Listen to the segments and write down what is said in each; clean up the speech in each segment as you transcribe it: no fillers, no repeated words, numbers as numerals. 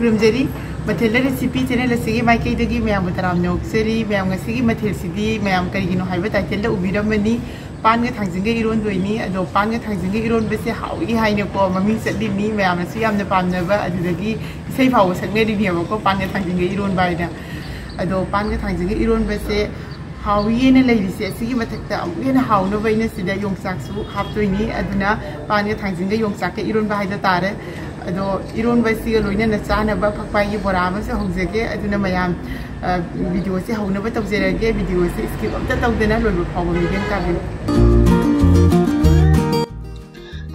ꯈꯨꯔꯨꯝꯖꯔꯤ ꯃꯊꯦꯜ recipe channel ꯑꯁꯤꯒꯤ ꯃꯥꯏꯀꯩꯗꯒꯤ ꯃꯌꯥꯝꯕꯨ ꯇꯔꯥꯝꯅ ꯑꯣꯛꯆꯔꯤ ꯃꯌꯥꯝ ꯉꯁꯤꯒꯤ ꯃꯊꯦꯜꯁꯤꯗꯤ ꯃꯌꯥꯝ ꯀꯔꯤꯒꯤꯅꯣ ꯍꯥꯏꯕ ꯇꯥꯏꯇꯜꯗ ꯎꯕꯤꯔꯝꯃꯅꯤ ꯄꯥꯟꯒ ꯊꯥꯡꯖꯤꯡꯒ ꯏꯔꯣꯟꯗꯣꯏꯅꯤ ꯑꯗꯣ ꯄꯥꯟꯒ ꯊꯥꯡꯖꯤꯡꯒ ꯏꯔꯣꯟꯕꯁꯦ ꯍꯥꯎꯏ ꯍꯥꯏꯅꯀꯣ ꯃꯃꯤꯡ ꯆꯠꯂꯤꯅꯤ ꯃꯌꯥꯝꯅꯁꯨ ꯌꯥꯝꯅ ꯄꯥꯝꯅꯕ ꯑꯗꯨꯗꯒꯤ ꯏꯁꯩ ꯐꯥꯎꯕ ꯁꯛꯅꯔꯤꯅꯦꯕꯀꯣ ꯄꯥꯟꯒ ꯊꯥꯡꯖꯤꯡꯒ ꯏꯔꯣꯟꯕ ꯍꯥꯏꯅ ꯑꯗꯣ ꯄꯥꯟꯒ ꯊꯥꯡꯖꯤꯡꯒ ꯏꯔꯣꯟꯕꯁꯦ ꯍꯥꯎꯏꯅ ꯂꯩꯔꯤꯁꯦ ꯑꯁꯤꯒꯤ ꯃꯊꯛꯇ ꯑꯃꯨꯛ ꯍꯦꯟꯅ ꯍꯥꯎꯅꯕ ꯑꯩꯅ ꯁꯤꯗ ꯌꯣꯡꯆꯥꯛꯁꯨ ꯍꯥꯞꯇꯣꯏꯅꯤ ꯑꯗꯨꯅ ꯄꯥꯟꯒ ꯊꯥꯡꯖꯤꯡꯒ ꯌꯣꯡꯆꯥꯛꯀ ꯏꯔꯣꯟꯕ ꯍꯥꯏꯕ ꯇꯥꯔꯦ ꯑꯗꯣ ꯏꯔꯣꯟꯕꯁꯤꯒ ꯂꯣꯏꯅꯅ ꯆꯥꯅꯕ ꯐꯛꯄꯥꯏꯒꯤ ꯕꯣꯔꯥ ꯑꯃꯁꯨ ꯍꯧꯖꯒꯦ ꯑꯗꯨꯅ ꯃꯌꯥꯝ ꯚꯤꯗꯤꯑꯣꯁꯦ ꯍꯧꯅꯕ ꯇꯧꯖꯔꯒꯦ ꯚꯤꯗꯤꯑꯣꯁꯦ ꯁ꯭ꯀꯤꯞ ꯑꯝꯇ ꯇꯧꯗꯅ ꯂꯣꯏꯕ ꯐꯥꯎꯕ ꯃꯤꯠꯌꯦꯡ ꯇꯥꯕꯤꯌꯨ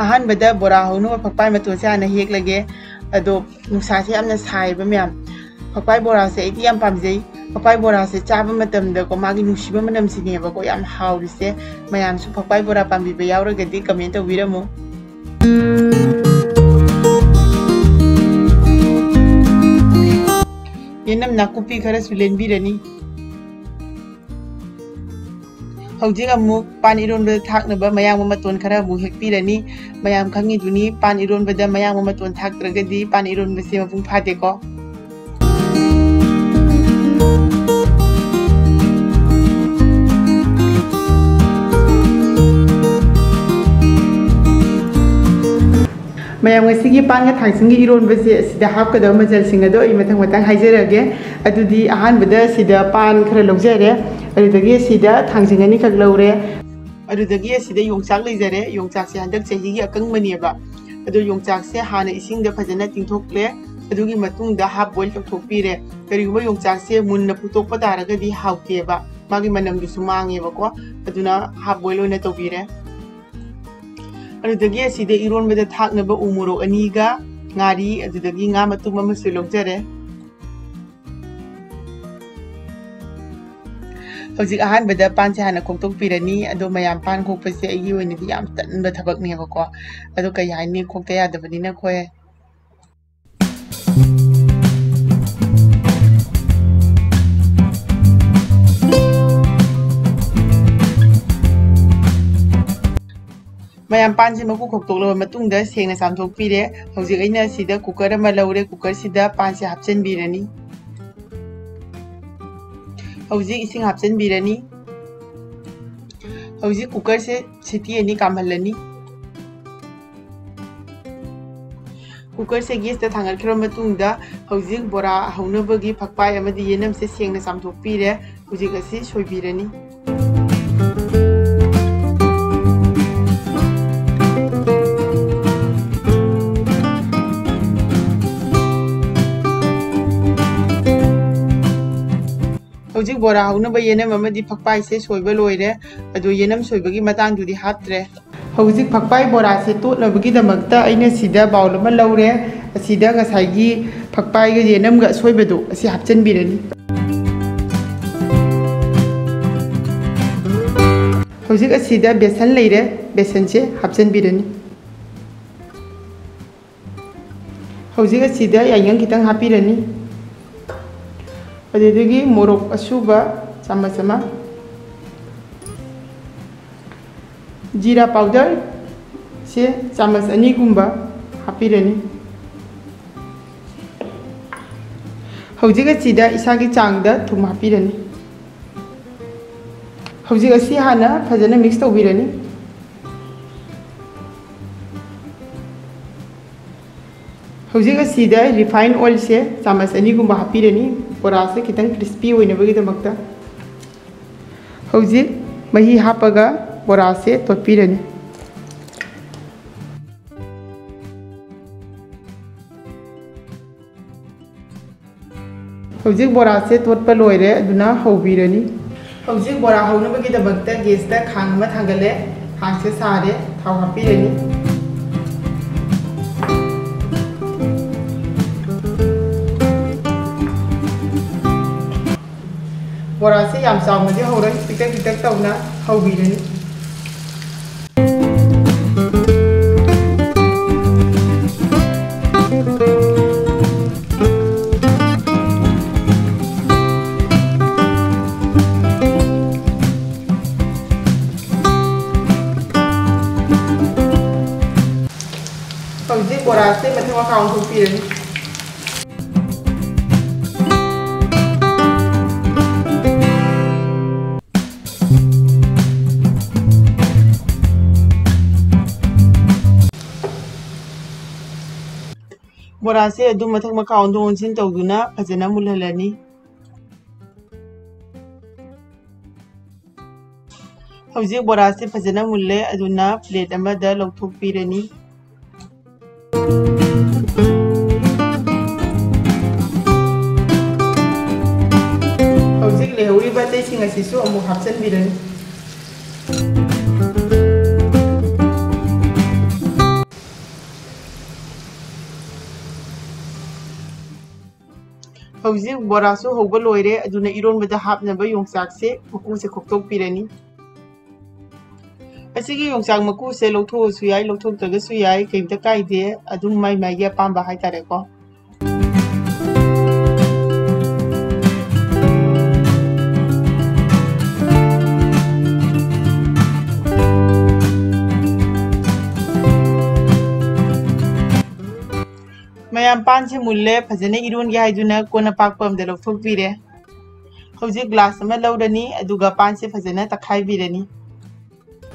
ꯑꯍꯥꯟꯕꯗ ꯕꯣꯔꯥ ꯍꯧꯅꯕ ꯐꯛꯄꯥꯏ ꯃꯇꯣꯟꯁꯦ ꯍꯥꯟꯅ ꯍꯦꯛꯂꯒꯦ ꯑꯗꯣ ꯅꯨꯡꯁꯥꯁꯦ ꯌꯥꯝꯅ ꯁꯥꯏꯕ ꯃꯌꯥꯝ ꯐꯛꯄꯥꯏ ꯕꯣꯔꯥꯁꯦ ꯑꯩꯗꯤ ꯌꯥꯝ ꯄꯥꯝꯖꯩ ꯐꯛꯄꯥꯏ ꯕꯣꯔꯥꯁꯦ ꯆꯥꯕ ꯃꯇꯝꯗꯀꯣ ꯃꯥꯒꯤ ꯅꯨꯡꯁꯤꯕ ꯃꯅꯝꯁꯤꯅꯦꯕꯀꯣ ꯌꯥꯝ ꯍꯥꯎꯔꯤꯁꯦ ꯃꯌꯥꯝꯁꯨ ꯐꯛꯄꯥꯏ ꯕꯣꯔꯥ ꯄꯥꯝꯕꯤꯕ ꯌꯥꯎꯔꯒꯗꯤ ꯀꯃꯦꯟ ꯇꯧꯕꯤꯔꯝꯃꯨ ꯌꯦꯅꯝ ꯅꯥꯀꯨꯞꯄꯤ ꯈꯔꯁꯨ ꯂꯦꯟꯕꯤꯔꯅꯤ ꯍꯧꯖꯤꯛ ꯑꯃꯨꯛ ꯄꯥꯟ ꯏꯔꯣꯟꯕꯗ ꯊꯥꯛꯅꯕ ꯃꯌꯥꯡꯕ ꯃꯇꯣꯟ ꯈꯔ ꯑꯃꯨꯛ ꯍꯦꯛꯄꯤꯔꯅꯤ ꯃꯌꯥꯝ ꯈꯪꯉꯤꯗꯨꯅꯤ ꯄꯥꯟ ꯏꯔꯣꯟꯕꯗ ꯃꯌꯥꯡꯕ ꯃꯇꯣꯟ ꯊꯥꯛꯇ꯭ꯔꯒꯗꯤ ꯄꯥꯟ ꯏꯔꯣꯟꯕꯁꯦ ꯃꯄꯨꯡ ꯐꯥꯗꯦꯀꯣ ꯃꯌꯥꯝ ꯉꯁꯤꯒꯤ ꯄꯥꯟꯒ ꯊꯥꯡꯖꯤꯡꯒꯤ ꯏꯔꯣꯟꯕꯁꯦ ꯑꯁꯤꯗ ꯍꯥꯞꯀꯗꯕ ꯃꯆꯜꯁꯤꯡ ꯑꯗꯣ ꯑꯩ ꯃꯊꯪ ꯍꯥꯏꯖꯔꯒꯦ ꯑꯗꯨꯗꯤ ꯑꯍꯥꯟꯕꯗ ꯁꯤꯗ ꯄꯥꯟ ꯈꯔ ꯂꯧꯖꯔꯦ ꯑꯗꯨꯗꯒꯤ ꯁꯤꯗ ꯊꯥꯡꯖꯤꯡ ꯑꯅꯤꯈꯛ ꯂꯧꯔꯦ ꯑꯗꯨꯗꯒꯤ ꯑꯁꯤꯗ ꯌꯣꯡꯆꯥꯛ ꯂꯩꯖꯔꯦ ꯌꯣꯡꯆꯥꯛꯁꯦ ꯍꯟꯗꯛ ꯆꯍꯤꯒꯤ ꯑꯀꯪꯕꯅꯦꯕ ꯑꯗꯣ ꯌꯣꯡꯆꯥꯛꯁꯦ ꯍꯥꯟꯅ ꯏꯁꯤꯡꯗ ꯐꯖꯅ ꯇꯤꯡꯊꯣꯛꯂꯦ ꯑꯗꯨꯒꯤ ꯃꯇꯨꯡꯗ ꯍꯥꯐ ꯕꯣꯏꯜ ꯇꯧꯊꯣꯛꯄꯤꯔꯦ ꯀꯔꯤꯒꯨꯝꯕ ꯌꯣꯡꯆꯥꯛꯁꯦ ꯃꯨꯟꯅ ꯐꯨꯠꯇꯣꯛꯄ ꯇꯥꯔꯒꯗꯤ ꯍꯥꯎꯇꯦꯕ ꯃꯥꯒꯤ ꯃꯅꯝꯗꯨꯁꯨ ꯃꯥꯡꯉꯦꯕꯀꯣ ꯑꯗꯨꯅ ꯍꯥꯐ ꯕꯣꯏꯜ ꯑꯣꯏꯅ ꯇꯧꯕꯤꯔꯦ ꯑꯗꯨꯗꯒꯤ ꯑꯁꯤꯗ ꯏꯔꯣꯟꯕꯗ ꯊꯥꯛꯅꯕ ꯎ ꯃꯣꯔꯣꯛ ꯑꯅꯤꯒ ꯉꯥꯔꯤ ꯑꯗꯨꯗꯒꯤ ꯉꯥ ꯃꯇꯨꯝ ꯑꯃꯁꯨ ꯂꯧꯖꯔꯦ ꯍꯧꯖꯤꯛ ꯑꯍꯥꯟꯕꯗ ꯄꯥꯟꯁꯦ ꯍꯥꯟꯅ ꯈꯣꯛꯇꯣꯛꯄꯤꯔꯅꯤ ꯑꯗꯣ ꯃꯌꯥꯝ ꯄꯥꯟ ꯈꯣꯛꯄꯁꯦ ꯑꯩꯒꯤ ꯑꯣꯏꯅꯗꯤ ꯌꯥꯝ ꯇꯟꯕ ꯊꯕꯛꯅꯦꯕꯀꯣ ꯑꯗꯣ ꯀꯩ ꯍꯥꯏꯅꯤ ꯈꯣꯛꯇ ꯌꯥꯗꯕꯅꯤꯅ ꯈꯣꯏ ꯃꯌꯥꯝ ꯄꯥꯟꯁꯦ ꯃꯀꯨ ꯈꯣꯛꯇꯣꯛꯂꯕ ꯃꯇꯨꯡꯗ ꯁꯦꯡꯅ ꯆꯥꯝꯊꯣꯛꯄꯤꯔꯦ ꯍꯧꯖꯤꯛ ꯑꯩꯅ ꯁꯤꯗ ꯀꯨꯀꯔ ꯑꯃ ꯂꯧꯔꯦ ꯀꯨꯀꯔꯁꯤꯗ ꯄꯥꯟꯁꯦ ꯍꯥꯞꯆꯤꯟꯕꯤꯔꯅꯤ ꯍꯧꯖꯤꯛ ꯏꯁꯤꯡ ꯍꯥꯞꯆꯤꯟꯕꯤꯔꯅꯤ ꯍꯧꯖꯤꯛ ꯀꯨꯀꯔꯁꯦ ꯁꯤꯇꯤ ꯑꯅꯤ ꯀꯥꯝꯍꯜꯂꯅꯤ ꯀꯨꯀꯔꯁꯦ ꯒꯦꯁꯇ ꯊꯥꯡꯒꯠꯈ꯭ꯔꯕ ꯃꯇꯨꯡꯗ ꯍꯧꯖꯤꯛ ꯕꯣꯔꯥ ꯍꯧꯅꯕꯒꯤ ꯐꯛꯄꯥꯏ ꯑꯃꯗꯤ ꯌꯦꯅꯝꯁꯦ ꯁꯦꯡꯅ ꯆꯥꯝꯊꯣꯛꯄꯤꯔꯦ ꯍꯧꯖꯤꯛ ꯑꯁꯤ ꯁꯣꯏꯕꯤꯔꯅꯤ ꯍꯧꯖꯤꯛ ꯕꯣꯔꯥ ꯍꯧꯅꯕ ꯌꯦꯅꯝ ꯑꯃꯗꯤ ꯐꯛꯄꯥꯏꯁꯦ ꯁꯣꯏꯕ ꯂꯣꯏꯔꯦ ꯑꯗꯣ ꯌꯦꯅꯝ ꯁꯣꯏꯕꯒꯤ ꯃꯇꯥꯡꯗꯨꯗꯤ ꯍꯥꯞꯇ꯭ꯔꯦ ꯍꯧꯖꯤꯛ ꯐꯛꯄꯥꯏ ꯕꯣꯔꯥꯁꯦ ꯇꯣꯠꯅꯕꯒꯤꯗꯃꯛꯇ ꯑꯩꯅ ꯁꯤꯗ ꯕꯥꯎꯜ ꯑꯃ ꯂꯧꯔꯦ ꯑꯁꯤꯗ ꯉꯁꯥꯏꯒꯤ ꯐꯛꯄꯥꯏꯒ ꯌꯦꯅꯝꯒ ꯑꯁꯣꯏꯕꯗꯣ ꯑꯁꯤ ꯍꯥꯞꯆꯤꯟꯕꯤꯔꯅꯤ ꯍꯧꯖꯤꯛ ꯑꯁꯤꯗ ꯕꯦꯁꯟ ꯂꯩꯔꯦ ꯕꯦꯁꯟꯁꯦ ꯍꯥꯞꯆꯤꯟꯕꯤꯔꯅꯤ ꯍꯧꯖꯤꯛ ꯑꯁꯤꯗ ꯌꯥꯏꯉꯪ ꯈꯤꯇꯪ ꯍꯥꯞꯄꯤꯔꯅꯤ ꯑꯗꯨꯗꯒꯤ ꯃꯣꯔꯣꯛ ꯑꯁꯨꯕ ꯆꯥꯃꯁ ꯑꯃ ꯖꯤꯔꯥ ꯄꯥꯎꯗꯔ ꯁꯦ ꯆꯥꯃꯁ ꯑꯅꯤꯒꯨꯝꯕ ꯍꯥꯞꯄꯤꯔꯅꯤ ꯍꯧꯖꯤꯛ ꯑꯁꯤꯗ ꯏꯁꯥꯒꯤ ꯆꯥꯡꯗ ꯊꯨꯝ ꯍꯥꯞꯄꯤꯔꯅꯤ ꯍꯧꯖꯤꯛ ꯑꯁꯤ ꯍꯥꯟꯅ ꯐꯖꯅ ꯃꯤꯛꯁ ꯇꯧꯕꯤꯔꯅꯤ ꯍꯧꯖꯤꯛ ꯑꯁꯤꯗ ꯔꯤꯐꯥꯏꯟ ꯑꯣꯏꯜꯁꯦ ꯆꯥꯃꯁ ꯑꯅꯤꯒꯨꯝꯕ ꯍꯥꯞꯄꯤꯔꯅꯤ ꯕꯣꯔꯥꯁꯦ ꯈꯤꯇꯪ ꯀ꯭रिꯁꯄꯤ ꯑꯣꯏꯅꯕꯒꯤꯗꯃꯛꯇ ꯍꯧꯖꯤꯛ ꯃꯍꯤ ꯍꯥꯞꯄꯒ ꯕꯣꯔꯥꯁꯦ ꯇꯣꯠꯄꯤꯔꯅꯤ ꯍꯧꯖꯤꯛ ꯕꯣꯔꯥꯁꯦ ꯇꯣꯠꯄ ꯂꯣꯏꯔꯦ ꯑꯗꯨꯅ ꯍꯧꯕꯤꯔꯅꯤ ꯍꯧꯖꯤꯛ ꯕꯣꯔꯥ ꯍꯧꯅꯕꯒꯤꯗꯃꯛꯇ ꯒꯦꯁꯇ ꯈꯥꯡ ꯑꯃ ꯊꯥꯡꯒꯠꯂꯦ ꯈꯥꯡꯁꯦ ꯁꯥꯔꯦ ꯊꯥꯎ ꯍꯥꯞꯄꯤꯔꯅꯤ ꯕꯣꯔꯥꯁꯦ ꯌꯥꯝ ꯆꯥꯎꯅꯗꯤ ꯍꯧꯔꯣꯏ ꯄꯤꯛꯇꯛ ꯄꯤꯛꯇꯛ ꯇꯧꯅ ꯍꯧꯕꯤꯔꯅꯤ ꯍꯧꯖꯤꯛ ꯕꯣꯔꯥꯁꯦ ꯃꯊꯛ ꯃꯈꯥ ꯑꯣꯟꯊꯣꯛꯄꯤꯔꯅꯤ ꯕꯣꯔꯥꯁꯦ ꯑꯗꯨꯝ ꯃꯊꯛ ꯃꯈꯥ ꯑꯣꯟꯊꯣꯛ ꯑꯣꯟꯁꯤꯟ ꯇꯧꯗꯨꯅ ꯐꯖꯅ ꯃꯨꯜꯍꯜꯂꯅꯤ ꯍꯧꯖꯤꯛ ꯕꯣꯔꯥꯁꯦ ꯐꯖꯅ ꯃꯨꯜꯂꯦ ꯑꯗꯨꯅ ꯄ꯭ꯂꯦꯠ ꯑꯃꯗ ꯂꯧꯊꯣꯛꯄꯤꯔꯅꯤ ꯍꯧꯖꯤꯛ ꯂꯩꯍꯧꯔꯤꯕ ꯑꯇꯩꯁꯤꯡ ꯑꯁꯤꯁꯨ ꯑꯃꯨꯛ ꯍꯥꯞꯆꯤꯟꯕꯤꯔꯅꯤ ꯍꯧꯖꯤꯛ ꯕꯣꯔꯥꯁꯨ ꯍꯧꯕ ꯂꯣꯏꯔꯦ ꯑꯗꯨꯅ ꯏꯔꯣꯟꯕꯗ ꯍꯥꯞꯅꯕ ꯌꯣꯡꯆꯥꯛꯁꯦ ꯃꯀꯨꯁꯦ ꯈꯣꯛꯇꯣꯛꯄꯤꯔꯅꯤ ꯑꯁꯤꯒꯤ ꯌꯣꯡꯆꯥꯛ ꯃꯀꯨꯁꯦ ꯂꯧꯊꯣꯛꯑꯁꯨ ꯌꯥꯏ ꯂꯧꯊꯣꯛꯇ꯭ꯔꯒꯁꯨ ꯌꯥꯏ ꯀꯩꯝꯇ ꯀꯥꯏꯗꯦ ꯑꯗꯨꯝ ꯃꯥꯏ ꯃꯥꯏꯒꯤ ꯑꯄꯥꯝꯕ ꯍꯥꯏꯇꯥꯔꯦꯀꯣ ꯃꯌꯥꯝ ꯄꯥꯟꯁꯦ ꯃꯨꯜꯂꯦ ꯐꯖꯅ ꯏꯔꯣꯟꯒꯦ ꯍꯥꯏꯗꯨꯅ ꯀꯣꯟ ꯑꯄꯥꯛꯄ ꯑꯃꯗ ꯂꯧꯊꯣꯛꯄꯤꯔꯦ ꯍꯧꯖꯤꯛ ꯒ꯭ꯂꯥꯁ ꯑꯃ ꯂꯧꯔꯅꯤ ꯑꯗꯨꯒ ꯄꯥꯟꯁꯦ ꯐꯖꯅ ꯇꯛꯈꯥꯏꯕꯤꯔꯅꯤ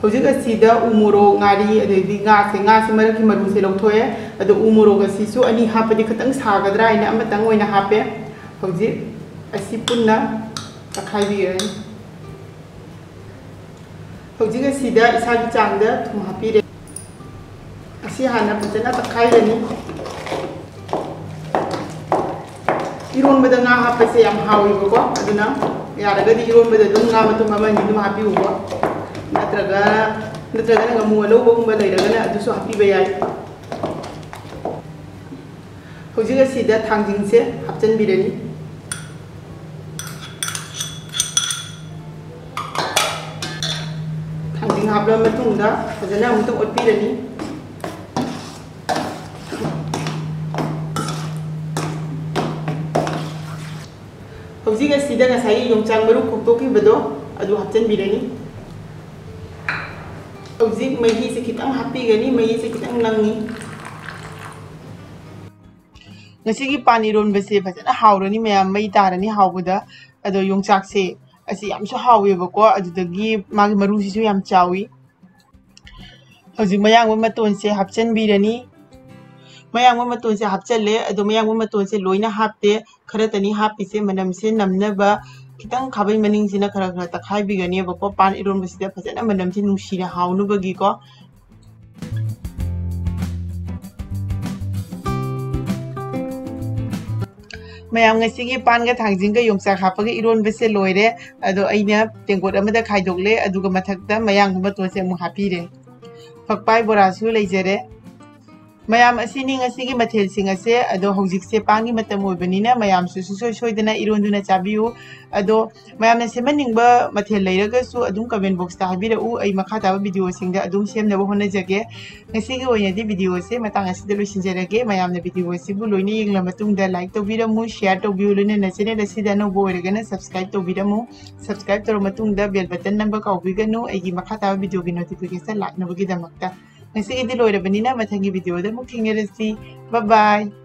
ꯍꯧꯖꯤꯛ ꯑꯁꯤꯗ ꯎ ꯃꯣꯔꯣꯛ ꯉꯥꯔꯤ ꯑꯗꯩꯗꯤ ꯉꯥꯁꯦ ꯃꯔꯛꯀꯤ ꯃꯔꯨꯁꯦ ꯂꯧꯊꯣꯛꯑꯦ ꯑꯗꯣ ꯎ ꯃꯣꯔꯣꯛ ꯑꯁꯤꯁꯨ ꯑꯅꯤ ꯍꯥꯞꯄꯗꯤ ꯈꯤꯇꯪ ꯁꯥꯒꯗ꯭ꯔꯥ ꯍꯥꯏꯅ ꯑꯃꯇꯪ ꯑꯣꯏꯅ ꯍꯥꯞꯄꯦ ꯍꯧꯖꯤꯛ ꯑꯁꯤ ꯄꯨꯟꯅ ꯇꯛꯈꯥꯏꯕꯤꯔꯅꯤ ꯍꯧꯖꯤꯛ ꯑꯁꯤꯗ ꯏꯁꯥꯒꯤ ꯆꯥꯡꯗ ꯊꯨꯝ ꯍꯥꯞꯄꯤꯔꯦ ꯑꯁꯤ ꯍꯥꯟꯅ ꯐꯖꯅ ꯇꯛꯈꯥꯏꯔꯅꯤ ꯏꯔꯣꯟꯕꯗ ꯉꯥ ꯍꯥꯞꯄꯁꯦ ꯌꯥꯝ ꯍꯥꯎꯋꯦꯕꯀꯣ ꯑꯗꯨꯅ ꯌꯥꯔꯒꯗꯤ ꯏꯔꯣꯟꯕꯗ ꯑꯗꯨꯝ ꯉꯥ ꯃꯇꯨꯝ ꯑꯃꯅꯤ ꯑꯗꯨꯝ ꯍꯥꯞꯄꯤꯌꯨꯀꯣ ꯅꯠꯇ꯭ꯔꯒꯅ ꯉꯥꯃꯨ ꯑꯂꯧꯕꯒꯨꯝꯕ ꯂꯩꯔꯒꯅ ꯑꯗꯨꯁꯨ ꯍꯥꯞꯄꯤꯕ ꯌꯥꯏ ꯍꯧꯖꯤꯛ ꯑꯁꯤꯗ ꯊꯥꯡꯖꯤꯡꯁꯦ ꯍꯥꯞꯆꯤꯟꯕꯤꯔꯅꯤ ꯊꯥꯡꯖꯤꯡ ꯍꯥꯞꯂꯕ ꯃꯇꯨꯡꯗ ꯐꯖꯅ ꯑꯃꯨꯛꯇꯪ ꯑꯣꯠꯄꯤꯔꯅꯤ ꯍꯧꯖꯤꯛ ꯑꯁꯤꯗ ꯉꯁꯥꯏ ꯌꯣꯡꯆꯥꯛ ꯃꯔꯨ ꯈꯣꯛꯇꯣꯛꯈꯤꯕꯗꯣ ꯑꯗꯨ ꯍꯥꯞꯆꯤꯟꯕꯤꯔꯅꯤ ꯍꯧꯖꯤꯛ ꯃꯍꯤꯁꯦ ꯈꯤꯇꯪ ꯍꯥꯞꯄꯤꯒꯅꯤ ꯃꯍꯤꯁꯦ ꯈꯤꯇꯪ ꯅꯪꯉꯤ ꯉꯁꯤꯒꯤ ꯄꯥꯟ ꯏꯔꯣꯟꯕꯁꯦ ꯐꯖꯅ ꯍꯥꯎꯔꯅꯤ ꯃꯌꯥꯝ ꯃꯩ ꯇꯥꯔꯅꯤ ꯍꯥꯎꯕꯗ ꯑꯗꯣ ꯌꯣꯡꯆꯥꯛꯁꯦ ꯑꯁꯤ ꯌꯥꯝꯁꯨ ꯍꯥꯎꯋꯦꯕꯀꯣ ꯑꯗꯨꯗꯒꯤ ꯃꯥꯒꯤ ꯃꯔꯨꯁꯤꯁꯨ ꯌꯥꯝ ꯆꯥꯎꯋꯤ ꯍꯧꯖꯤꯛ ꯃꯌꯥꯡꯕ ꯃꯇꯣꯟꯁꯦ ꯍꯥꯞꯆꯤꯟꯕꯤꯔꯅꯤ ꯃꯌꯥꯡꯕ ꯃꯇꯣꯟꯁꯦ ꯍꯥꯞꯆꯜꯂꯦ ꯑꯗꯣ ꯃꯌꯥꯡꯕ ꯃꯇꯣꯟꯁꯦ ꯂꯣꯏꯅ ꯍꯥꯞꯇꯦ ꯈꯔꯇꯅꯤ ꯍꯥꯞꯄꯤꯁꯦ ꯃꯅꯝꯁꯦ ꯅꯝꯅꯕ खितंग खाबै मनिंगसिना खरा खरा तखाई बिगनेबको पान इरोनबसिदा फजना मनमसे नुंसिना हाउनुबगीको ma'am ngasiगी panga thangjingga yongsak hapaga ironbese loire ado aina tenggot amada khaidokle aduga mathakta mayang ba tonse mu hapire phakpai borasu leijere mayam asini ngasigi mathel singase ado hojikse pangi matam oibanina mayam su soidana ironduna chabiu ado mayam na semaningba mathel leiragasu adum comment box ta habira u ai makha ta video singda adum semnaba honajage ngasigi oinadi video se matang asida loisinjarage mayam na video sibu loini yengla matungda like tobiramu share tobiu lene na channel asida no boiragana subscribe tobiramu subscribe toro matungda bell button number kaubiganu ai makha ta video gi notification laknabagi damakta ngasi idi loirabanina mathangi video da muk thingerasi bye bye